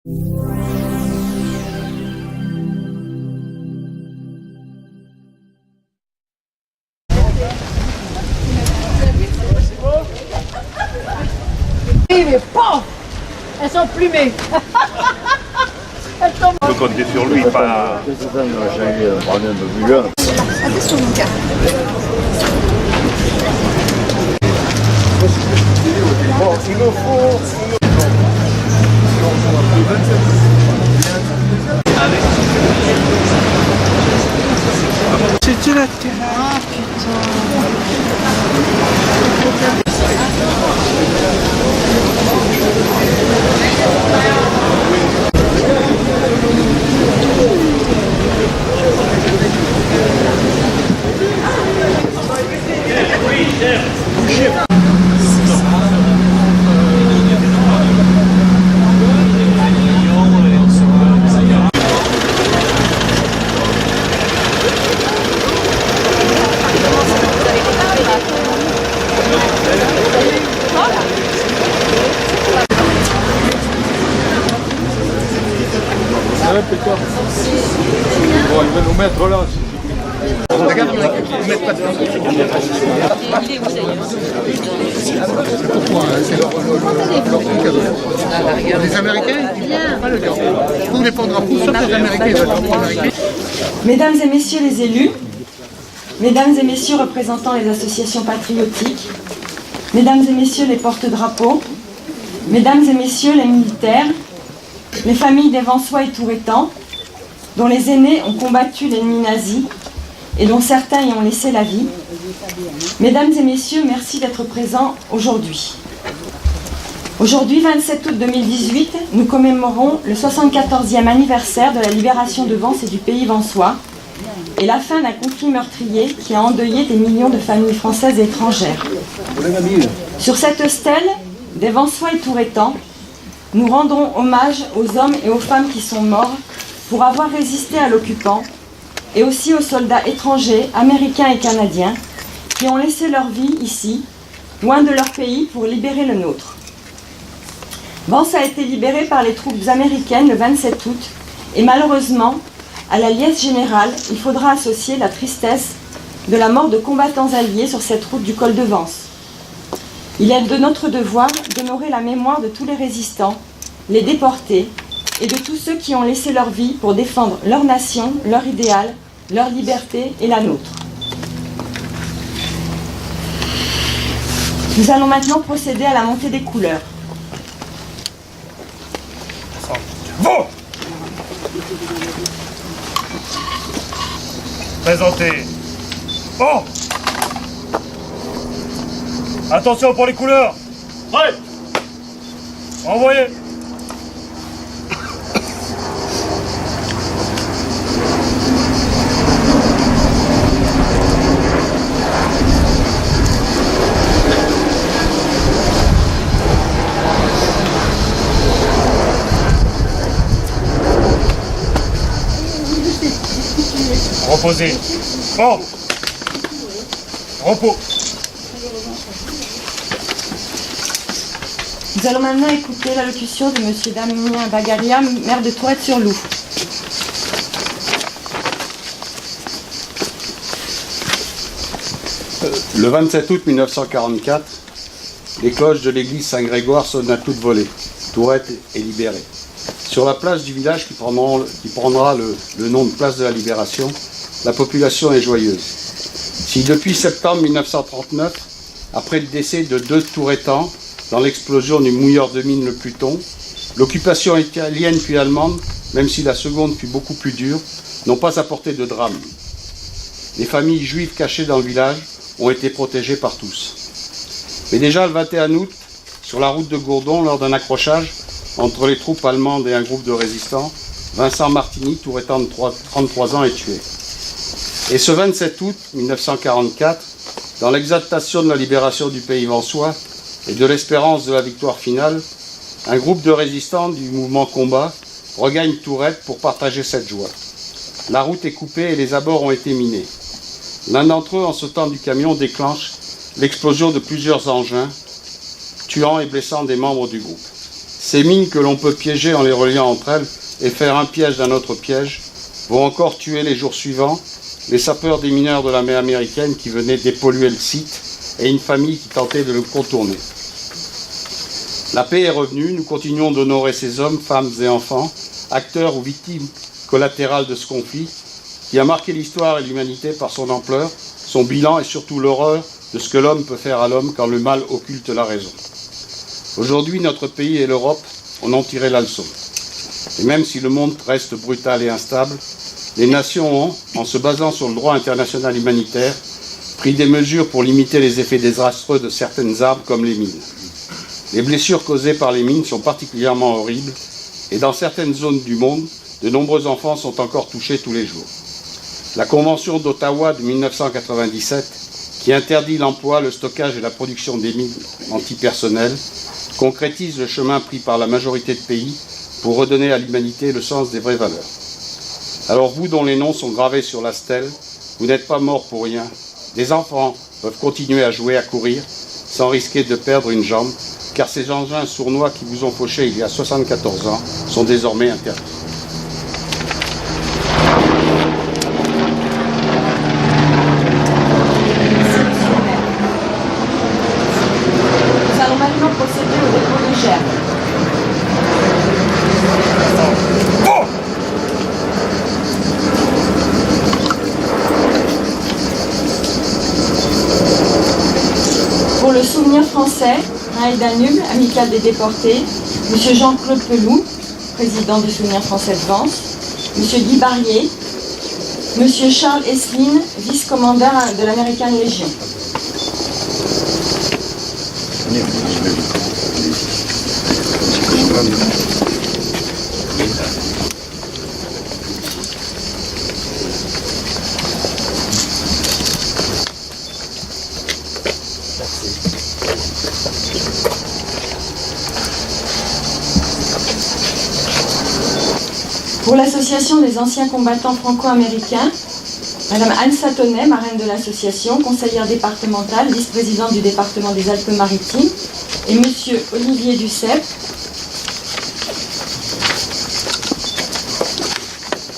Mais paf, elles sont plumées. Elles tombent. On peut compter sur lui, pas... Attention mon cœur. Bon, il nous faut... C'était la terre. Ah putain. Bon, il va nous mettre là. Regarde, ne mettre pas de temps. Les Américains, ils ne pas le dire. Tous les drapeaux, sauf les Américains. Mesdames et messieurs les élus, mesdames et messieurs représentants les associations patriotiques, mesdames et messieurs les porte-drapeaux, mesdames et messieurs les militaires, les familles des Vansois et Touretans, dont les aînés ont combattu l'ennemi nazi et dont certains y ont laissé la vie. Mesdames et messieurs, merci d'être présents aujourd'hui. Aujourd'hui, 27 août 2018, nous commémorons le 74e anniversaire de la libération de Vence et du pays vansois et la fin d'un conflit meurtrier qui a endeuillé des millions de familles françaises et étrangères. Sur cette stèle, des Vansois et Touretans, nous rendrons hommage aux hommes et aux femmes qui sont morts pour avoir résisté à l'occupant et aussi aux soldats étrangers, américains et canadiens, qui ont laissé leur vie ici, loin de leur pays, pour libérer le nôtre. Vence a été libérée par les troupes américaines le 27 août et malheureusement, à la liesse générale, il faudra associer la tristesse de la mort de combattants alliés sur cette route du col de Vence. Il est de notre devoir d'honorer la mémoire de tous les résistants, les déportés et de tous ceux qui ont laissé leur vie pour défendre leur nation, leur idéal, leur liberté et la nôtre. Nous allons maintenant procéder à la montée des couleurs. Vous présentez. Bon. Attention pour les couleurs. Ouais. Envoyez. Reposez. Bon. Repos. Nous allons maintenant écouter l'allocution de M. Damien Bagaria, maire de Tourette-sur-Loup. Le 27 août 1944, les cloches de l'église Saint-Grégoire sonnent à toute volée. Tourette est libérée. Sur la place du village qui prendra le nom de place de la Libération, la population est joyeuse. Si depuis septembre 1939, après le décès de 2 Touretans dans l'explosion du mouilleur de mine le Pluton, l'occupation italienne puis allemande, même si la seconde fut beaucoup plus dure, n'ont pas apporté de drame. Les familles juives cachées dans le village ont été protégées par tous. Mais déjà le 21 août, sur la route de Gourdon, lors d'un accrochage entre les troupes allemandes et un groupe de résistants, Vincent Martini, Touretan de 33 ans, est tué. Et ce 27 août 1944, dans l'exaltation de la libération du pays vansois et de l'espérance de la victoire finale, un groupe de résistants du mouvement Combat regagne Tourette pour partager cette joie. La route est coupée et les abords ont été minés. L'un d'entre eux, en sautant du camion, déclenche l'explosion de plusieurs engins, tuant et blessant des membres du groupe. Ces mines que l'on peut piéger en les reliant entre elles et faire un piège d'un autre piège vont encore tuer les jours suivants les sapeurs des mineurs de la mer américaine qui venaient dépolluer le site et une famille qui tentait de le contourner. La paix est revenue, nous continuons d'honorer ces hommes, femmes et enfants, acteurs ou victimes collatérales de ce conflit, qui a marqué l'histoire et l'humanité par son ampleur, son bilan et surtout l'horreur de ce que l'homme peut faire à l'homme quand le mal occulte la raison. Aujourd'hui, notre pays et l'Europe en ont tiré la leçon. Et même si le monde reste brutal et instable, les nations ont, en se basant sur le droit international humanitaire, pris des mesures pour limiter les effets désastreux de certaines armes comme les mines. Les blessures causées par les mines sont particulièrement horribles et dans certaines zones du monde, de nombreux enfants sont encore touchés tous les jours. La Convention d'Ottawa de 1997, qui interdit l'emploi, le stockage et la production des mines antipersonnelles, concrétise le chemin pris par la majorité de pays pour redonner à l'humanité le sens des vraies valeurs. Alors vous dont les noms sont gravés sur la stèle, vous n'êtes pas morts pour rien. Des enfants peuvent continuer à jouer, à courir, sans risquer de perdre une jambe, car ces engins sournois qui vous ont fauché il y a 74 ans sont désormais interdits. Nous allons maintenant procéder au dépôt de germes. Pour le souvenir français, Rail Danube, amicale des déportés, M. Jean-Claude Peloux, président du Souvenir français de Vence, M. Guy Barrier, M. Charles Esseline, vice-commandeur de l'American Legion. Pour l'association des anciens combattants franco-américains, Madame Anne Satonnet, marraine de l'association, conseillère départementale, vice-présidente du département des Alpes-Maritimes, et Monsieur Olivier Duceppe,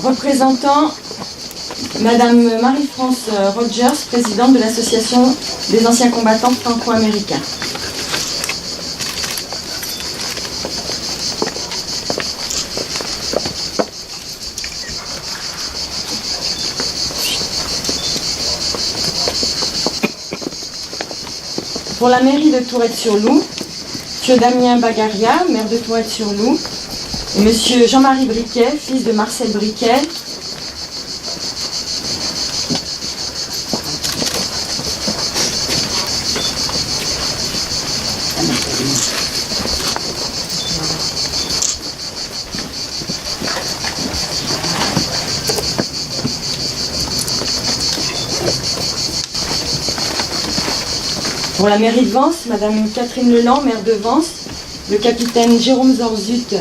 représentant Madame Marie-France Rogers, présidente de l'association des anciens combattants franco-américains. Pour la mairie de Tourette-sur-Loup, M. Damien Bagaria, maire de Tourette-sur-Loup, et M. Jean-Marie Briquet, fils de Marcel Briquet, pour la mairie de Vence, Madame Catherine Leland, maire de Vence, le capitaine Jérôme Zorzut,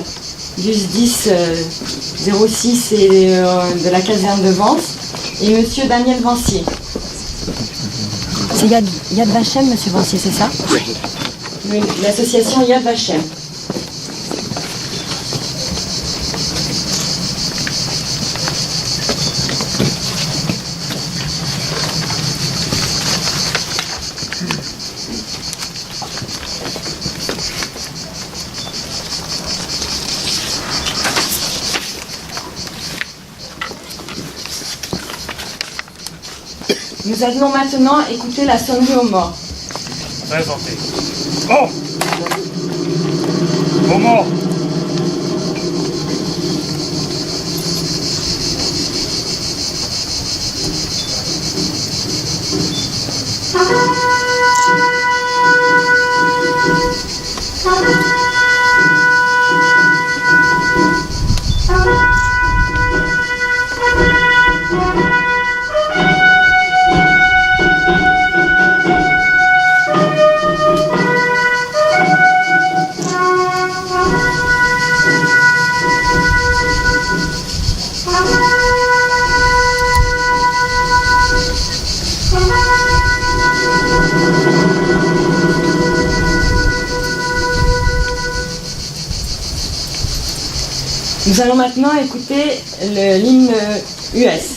du SDIS 06 et de la caserne de Vence, et Monsieur Daniel Vancier. C'est Yad Vashem, Monsieur Vancier, c'est ça? Oui, l'association Yad Vashem. Nous allons maintenant écouter la sonnerie aux morts. Présentez. Bon. Aux morts. Nous allons maintenant écouter l'hymne US.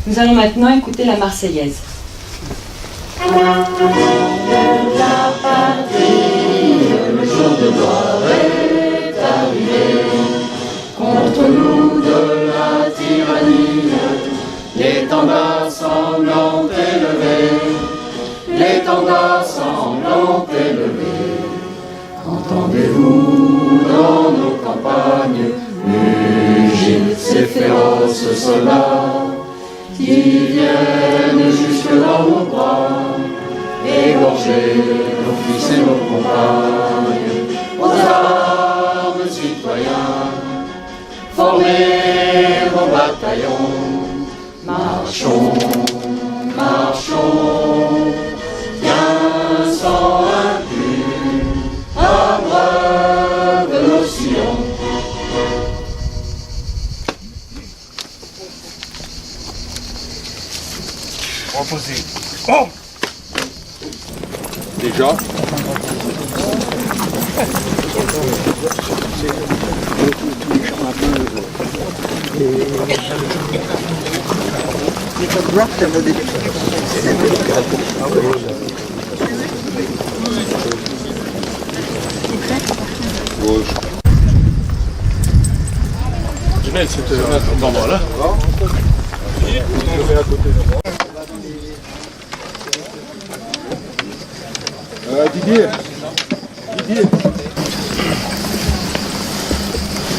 Nous allons maintenant écouter la Marseillaise. Contre nous de la tyrannie, l'étendard sanglant élevé, l'étendard sanglant élevé. Entendez-vous dans nos campagnes mugir ces féroces soldats qui viennent jusque dans nos bras, égorger nos fils et nos compagnes. Aux armes, citoyens, formez vos bataillons, marchons, marchons, qu'un sang impur abreuve nos sillons. Reposez. Oh! Déjà. Lionel, c'est cet endroit-là. Didier.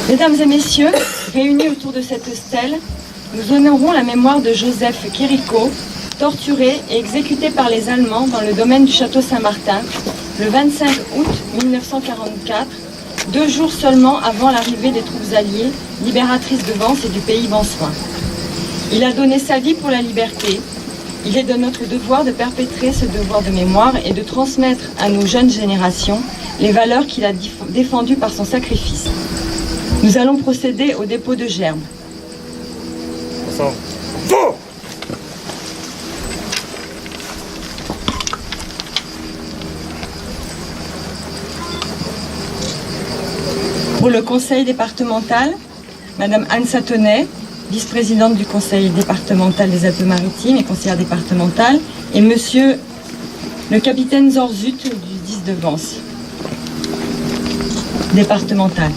Mesdames et messieurs, réunis autour de cette stèle, nous honorons la mémoire de Joseph Kérico, torturé et exécuté par les Allemands dans le domaine du château Saint-Martin, le 25 août 1944, 2 jours seulement avant l'arrivée des troupes alliées, libératrices de Vence et du pays vensoin. Il a donné sa vie pour la liberté. Il est de notre devoir de perpétrer ce devoir de mémoire et de transmettre à nos jeunes générations les valeurs qu'il a défendues par son sacrifice. Nous allons procéder au dépôt de gerbes. Ensemble. Faux! Pour le conseil départemental, Madame Anne Satonnet, vice-présidente du conseil départemental des Alpes-Maritimes et conseillère départementale, et Monsieur le capitaine Zorzut du 10 de Vence, départemental.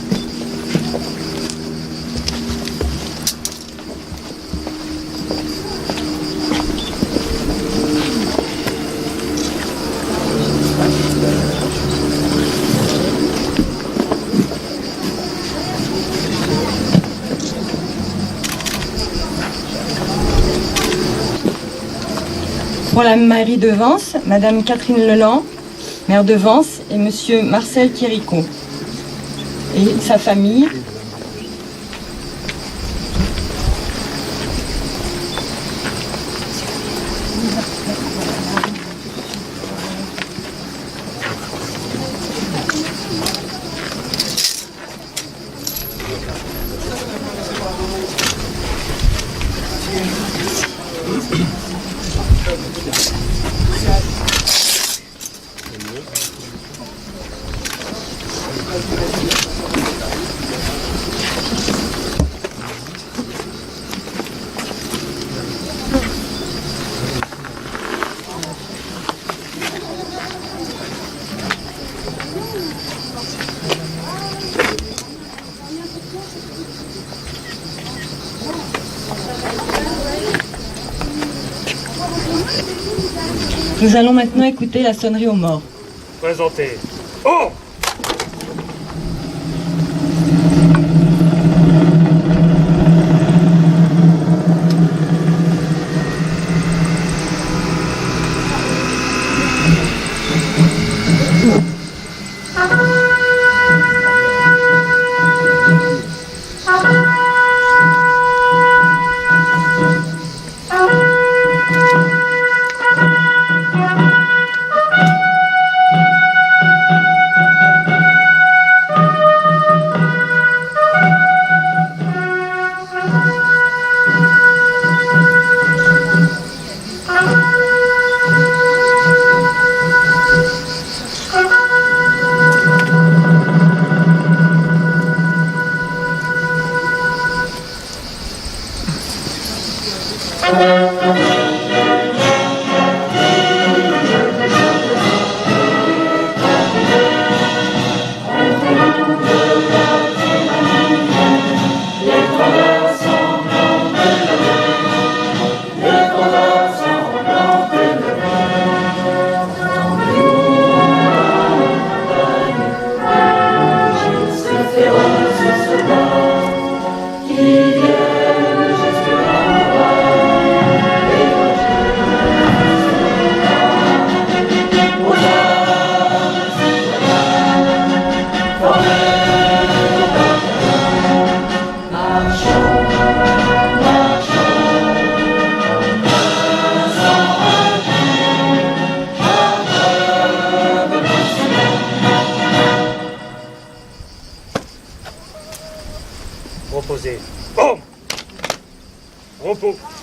Pour la mairie de Vence, Madame Catherine Leland, maire de Vence, et Monsieur Marcel Kérico et sa famille. Nous allons maintenant écouter la sonnerie aux morts. Présentez. Oh! Reposez. Bon! Repos.